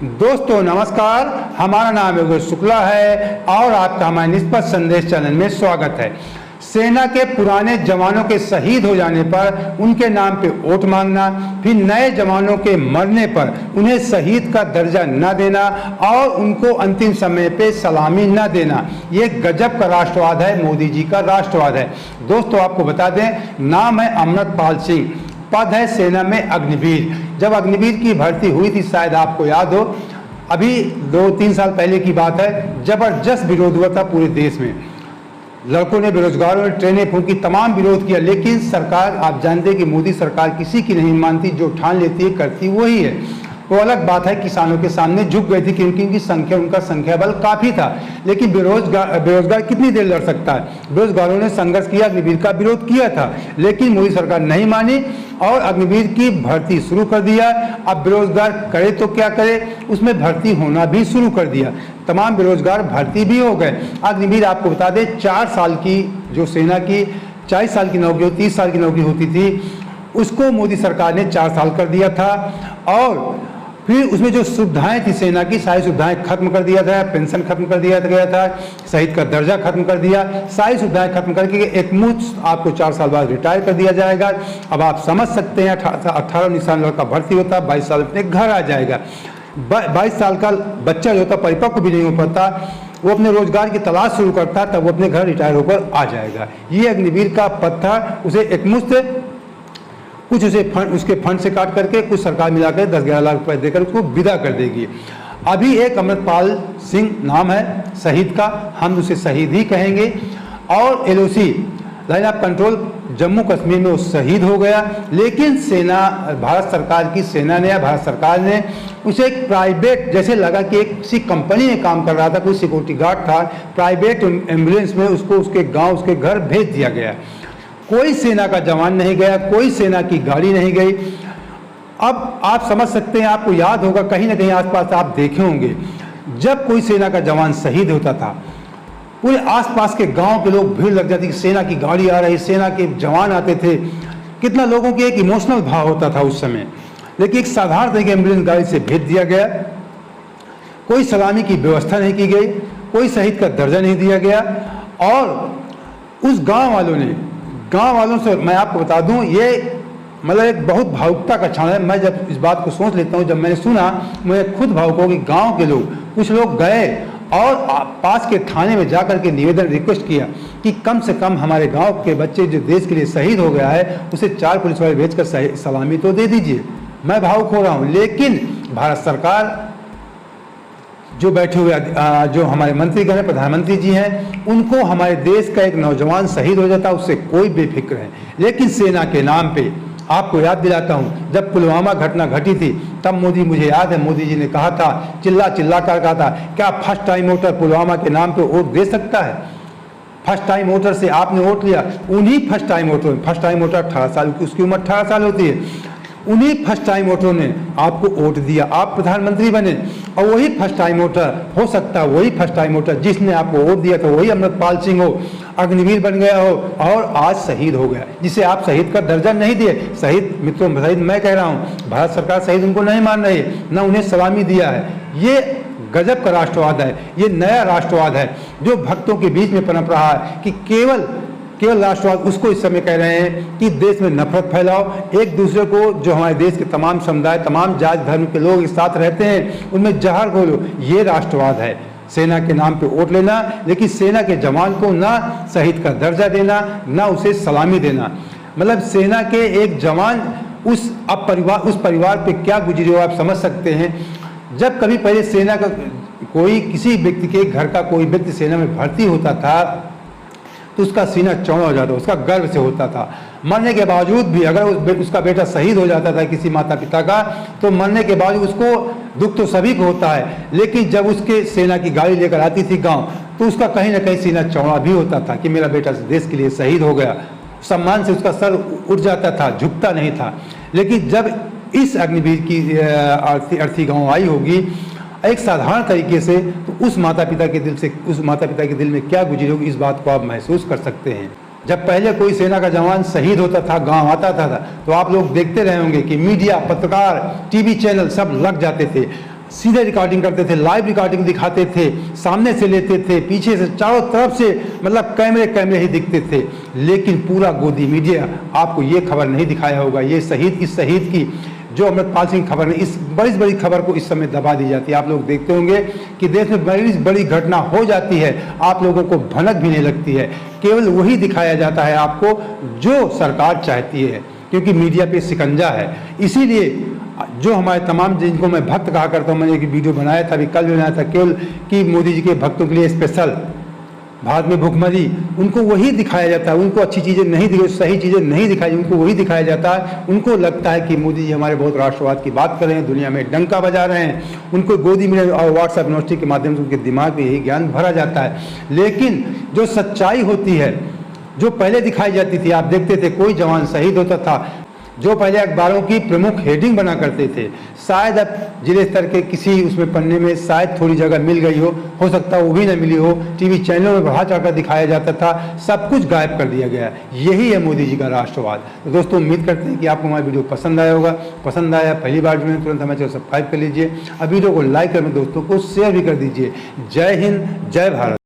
दोस्तों नमस्कार, हमारा नाम योगेश शुक्ला है और आपका हमारे निष्पक्ष संदेश चैनल में स्वागत है। सेना के पुराने जवानों के शहीद हो जाने पर उनके नाम पे वोट मांगना, फिर नए जवानों के मरने पर उन्हें शहीद का दर्जा न देना और उनको अंतिम समय पे सलामी न देना, ये गजब का राष्ट्रवाद है, मोदी जी का राष्ट्रवाद है। दोस्तों आपको बता दें, नाम है अमृतपाल सिंह, पद है सेना में अग्निवीर। जब अग्निवीर की भर्ती हुई थी, शायद आपको याद हो, अभी 2-3 साल पहले की बात है, जबरदस्त विरोध हुआ था पूरे देश में। लड़कों ने, बेरोजगारों ने ट्रेनें फूंकी, तमाम विरोध किया, लेकिन सरकार, आप जानते हैं कि मोदी सरकार किसी की नहीं मानती, जो ठान लेती है करती वही है। वो अलग बात है, किसानों के सामने झुक गई थी क्योंकि उनकी संख्या, उनका संख्या बल काफ़ी था, लेकिन बेरोजगार कितनी देर लड़ सकता है। बेरोजगारों ने संघर्ष किया, अग्निवीर का विरोध किया था, लेकिन मोदी सरकार नहीं मानी और अग्निवीर की भर्ती शुरू कर दिया। अब बेरोजगार करे तो क्या करे, उसमें भर्ती होना भी शुरू कर दिया, तमाम बेरोजगार भर्ती भी हो गए। अग्निवीर आपको बता दें, 4 साल की जो सेना की 40 साल की नौकरी, 30 साल की नौकरी होती थी, उसको मोदी सरकार ने 4 साल कर दिया था। और फिर उसमें जो सुविधाएं थी सेना की, सारी सुविधाएं खत्म कर दिया था, पेंशन खत्म कर दिया गया था, शहीद का दर्जा खत्म कर दिया, सारी सुविधाएं खत्म करके एकमुश्त आपको 4 साल बाद रिटायर कर दिया जाएगा। अब आप समझ सकते हैं, 18-19 साल लड़का भर्ती होता, 22 साल अपने घर आ जाएगा। 22 साल का बच्चा जो होता, परिपक्व भी नहीं हो पाता, वो अपने रोजगार की तलाश शुरू करता, तब वो अपने घर रिटायर होकर आ जाएगा। ये अग्निवीर का पद था, उसे एकमुश्त कुछ उसे उसके फंड से काट करके कुछ सरकार मिलाकर 10-11 लाख रुपए देकर उसको विदा कर देगी। अभी एक अमृतपाल सिंह नाम है शहीद का, हम उसे शहीद ही कहेंगे। और LOC, line of control, Jammu Kashmir में वो शहीद हो गया, लेकिन सेना, भारत सरकार की सेना ने या भारत सरकार ने उसे एक प्राइवेट, जैसे लगा कि एक किसी कंपनी में काम कर रहा था, कोई सिक्योरिटी गार्ड था, प्राइवेट एम्बुलेंस में उसको उसके गाँव, उसके घर भेज दिया गया। कोई सेना का जवान नहीं गया, कोई सेना की गाड़ी नहीं गई। अब आप समझ सकते हैं, आपको याद होगा, कहीं ना कहीं आसपास आप देखे होंगे, जब कोई सेना का जवान शहीद होता था, पूरे आसपास के गांव के लोग भीड़ लग जाती, सेना की गाड़ी आ रही, सेना के जवान आते थे, कितना लोगों के एक इमोशनल भाव होता था उस समय। लेकिन एक साधारण तरीके एम्बुलेंस गाड़ी से भेज दिया गया, कोई सलामी की व्यवस्था नहीं की गई, कोई शहीद का दर्जा नहीं दिया गया। और उस गांव वालों से मैं आपको बता दूं, ये मतलब एक बहुत भावुकता का क्षण है। मैं जब इस बात को सोच लेता हूं, जब मैंने सुना, मुझे खुद भावुक हो कि गांव के लोग, कुछ लोग गए और पास के थाने में जाकर के निवेदन, रिक्वेस्ट किया कि कम से कम हमारे गांव के बच्चे जो देश के लिए शहीद हो गया है, उसे 4 पुलिस वाले भेजकर सलामी तो दे दीजिए। मैं भावुक हो रहा हूँ, लेकिन भारत सरकार, जो बैठे हुए जो हमारे मंत्रीगण हैं, प्रधानमंत्री जी हैं, उनको हमारे देश का एक नौजवान शहीद हो जाता, उससे कोई बेफिक्र है। लेकिन सेना के नाम पे, आपको याद दिलाता हूं, जब पुलवामा घटना घटी थी, तब मुझे याद है, मोदी जी ने कहा था, चिल्ला कर कहा था, क्या फर्स्ट टाइम वोटर पुलवामा के नाम पे वोट दे सकता है? फर्स्ट टाइम वोटर से आपने वोट लिया, उन्हीं फर्स्ट टाइम वोटर 18 साल की, उसकी उम्र 18 साल होती है, उन्हीं फर्स्ट टाइम वोटरों ने आपको वोट दिया, आप प्रधानमंत्री बने। और वही फर्स्ट टाइम वोटर हो सकता है, वही फर्स्ट टाइम वोटर जिसने आपको वोट दिया था, वही अमृतपाल सिंह हो, अग्निवीर बन गया हो और आज शहीद हो गया, जिसे आप शहीद का दर्जा नहीं दिए। शहीद मित्रों, शहीद मैं कह रहा हूँ, भारत सरकार शहीद उनको नहीं मान रही, न उन्हें सलामी दिया है। ये गजब का राष्ट्रवाद है, ये नया राष्ट्रवाद है जो भक्तों के बीच में पनप रहा है कि केवल राष्ट्रवाद उसको इस समय कह रहे हैं कि देश में नफरत फैलाओ, एक दूसरे को, जो हमारे देश के तमाम समुदाय, तमाम जाति धर्म के लोग एक साथ रहते हैं, उनमें जहर घोलो, ये राष्ट्रवाद है। सेना के नाम पे वोट लेना, लेकिन सेना के जवान को ना शहीद का दर्जा देना, ना उसे सलामी देना। मतलब सेना के एक जवान, उस परिवार पे क्या गुजरे हो आप समझ सकते हैं। जब कभी पहले सेना का कोई, किसी व्यक्ति के घर का कोई व्यक्ति सेना में भर्ती होता था, तो उसका सीना चौड़ा हो जाता, उसका गर्व से होता था। मरने के बावजूद भी अगर उसका बेटा शहीद हो जाता था किसी माता पिता का, तो मरने के बावजूद उसको दुख तो सभी को होता है, लेकिन जब उसके सेना की गाड़ी लेकर आती थी गांव, तो उसका कहीं ना कहीं सीना चौड़ा भी होता था कि मेरा बेटा देश के लिए शहीद हो गया। सम्मान से उसका सर उठ जाता था, झुकता नहीं था। लेकिन जब इस अग्निवीर की अर्थी गाँव आई होगी एक साधारण तरीके से, तो उस माता पिता के दिल में क्या गुजरी होगी, इस बात को आप महसूस कर सकते हैं। जब पहले कोई सेना का जवान शहीद होता था, गांव आता था, तो आप लोग देखते रहे होंगे कि मीडिया, पत्रकार, टीवी चैनल सब लग जाते थे। सीधे रिकॉर्डिंग करते थे, लाइव रिकॉर्डिंग दिखाते थे, सामने से लेते थे, पीछे से, चारों तरफ से, मतलब कैमरे ही दिखते थे। लेकिन पूरा गोदी मीडिया आपको ये खबर नहीं दिखाया होगा, ये शहीद की जो अमृतपाल सिंह खबर में, इस बड़ी खबर को इस समय दबा दी जाती है। आप लोग देखते होंगे कि देश में बड़ी घटना हो जाती है, आप लोगों को भनक भी नहीं लगती है, केवल वही दिखाया जाता है आपको जो सरकार चाहती है, क्योंकि मीडिया पे शिकंजा है। इसीलिए जो हमारे तमाम, जिनको मैं भक्त कहा करता हूँ, मैंने एक वीडियो बनाया था, अभी कल भी बनाया था, केवल कि मोदी जी के भक्तों के लिए स्पेशल, भारत में भूखमरी, उनको वही दिखाया जाता है। उनको अच्छी चीज़ें नहीं दिखाई, सही चीज़ें नहीं दिखाई, उनको वही दिखाया जाता है। उनको लगता है कि मोदी जी हमारे बहुत राष्ट्रवाद की बात कर रहे हैं, दुनिया में डंका बजा रहे हैं। उनको गोदी में और व्हाट्सएप यूनिवर्सिटी के माध्यम से उनके दिमाग में यही ज्ञान भरा जाता है। लेकिन जो सच्चाई होती है, जो पहले दिखाई जाती थी, आप देखते थे कोई जवान शहीद होता था, जो पहले अखबारों की प्रमुख हेडिंग बना करते थे, शायद अब जिले स्तर के किसी उसमें पन्ने में शायद थोड़ी जगह मिल गई हो सकता है वो भी न मिली हो, टीवी चैनलों में बढ़ा चढ़कर दिखाया जाता था, सब कुछ गायब कर दिया गया। यही है मोदी जी का राष्ट्रवाद। तो दोस्तों, उम्मीद करते हैं कि आपको हमारा वीडियो पसंद आया होगा। पसंद आया, पहली बार जुड़े तुरंत हमारे चैनल सब्सक्राइब कर लीजिए। अब वीडियो को लाइक करके दोस्तों को शेयर भी कर दीजिए। जय हिंद, जय भारत।